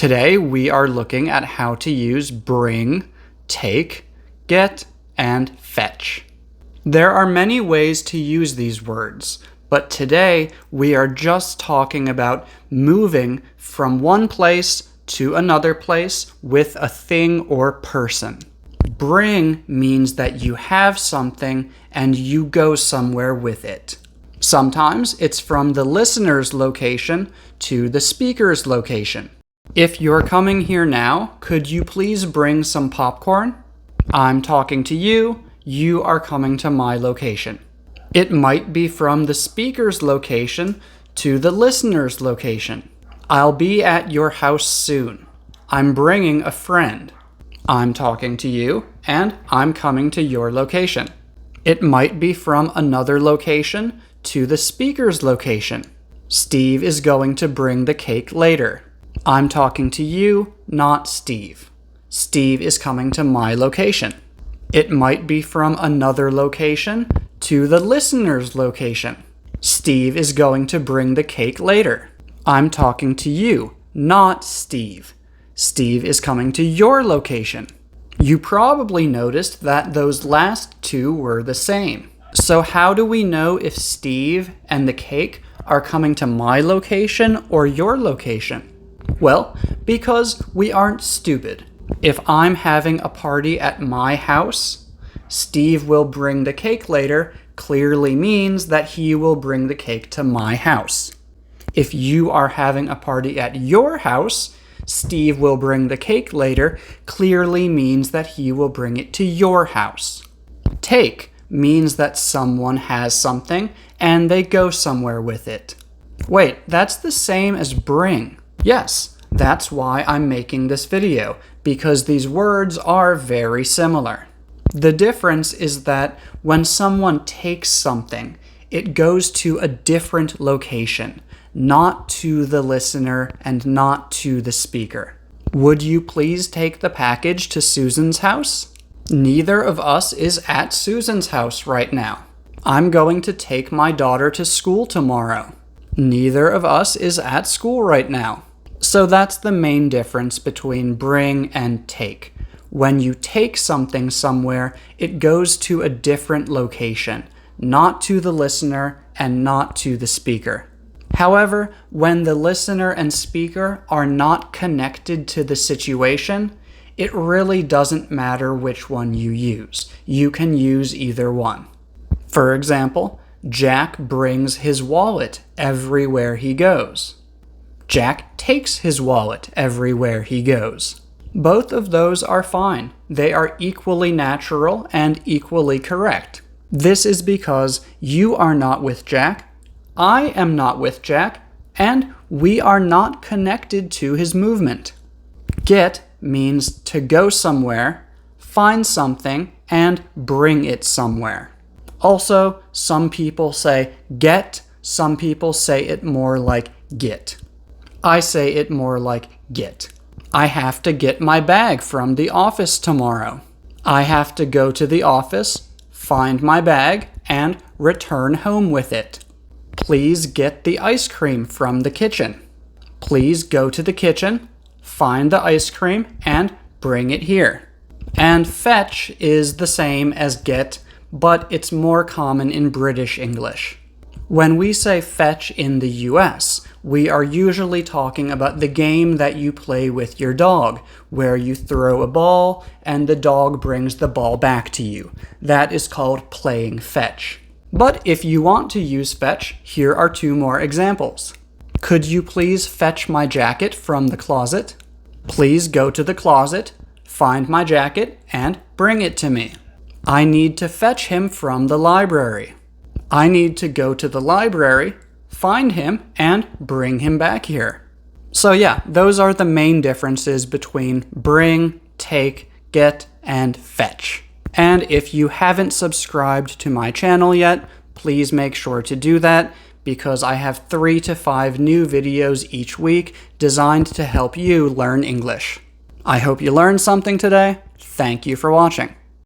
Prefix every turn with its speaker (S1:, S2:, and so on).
S1: Today we are looking at how to use bring, take, get, and fetch. There are many ways to use these words, but today we are just talking about moving from one place to another place with a thing or person. Bring means that you have something and you go somewhere with it. Sometimes it's from the listener's location to the speaker's location. If you're coming here now, could you please bring some popcorn? I'm talking to you, you are coming to my location. It might be from the speaker's location to the listener's location. I'll be at your house soon. I'm bringing a friend. I'm talking to you, and I'm coming to your location. It might be from another location to the speaker's location. Steve is going to bring the cake later. I'm talking to you, not Steve. Steve is coming to my location. It might be from another location to the listener's location. Steve is going to bring the cake later. I'm talking to you, not Steve. Steve is coming to your location. You probably noticed that those last two were the same. So how do we know if Steve and the cake are coming to my location or your location? Well, because we aren't stupid. If I'm having a party at my house, Steve will bring the cake later clearly means that he will bring the cake to my house. If you are having a party at your house, Steve will bring the cake later clearly means that he will bring it to your house. Take means that someone has something and they go somewhere with it. Wait, that's the same as bring. Yes, that's why I'm making this video, because these words are very similar. The difference is that when someone takes something, it goes to a different location, not to the listener and not to the speaker. Would you please take the package to Susan's house? Neither of us is at Susan's house right now. I'm going to take my daughter to school tomorrow. Neither of us is at school right now. So that's the main difference between bring and take. When you take something somewhere, it goes to a different location, not to the listener and not to the speaker. However, when the listener and speaker are not connected to the situation, it really doesn't matter which one you use. You can use either one. For example, Jack brings his wallet everywhere he goes. Jack takes his wallet everywhere he goes. Both of those are fine. They are equally natural and equally correct. This is because you are not with Jack, I am not with Jack, and we are not connected to his movement. Get means to go somewhere, find something, and bring it somewhere. Also, some people say get, some people say it more like get. I say it more like get. I have to get my bag from the office tomorrow. I have to go to the office, find my bag, and return home with it. Please get the ice cream from the kitchen. Please go to the kitchen, find the ice cream, and bring it here. And fetch is the same as get, but it's more common in British English. When we say fetch in the US, we are usually talking about the game that you play with your dog, where you throw a ball and the dog brings the ball back to you. That is called playing fetch. But if you want to use fetch, here are two more examples. Could you please fetch my jacket from the closet? Please go to the closet, find my jacket, and bring it to me. I need to fetch him from the library. I need to go to the library, find him, and bring him back here. So yeah, those are the main differences between bring, take, get, and fetch. And if you haven't subscribed to my channel yet, please make sure to do that, because I have 3 to 5 new videos each week designed to help you learn English. I hope you learned something today. Thank you for watching.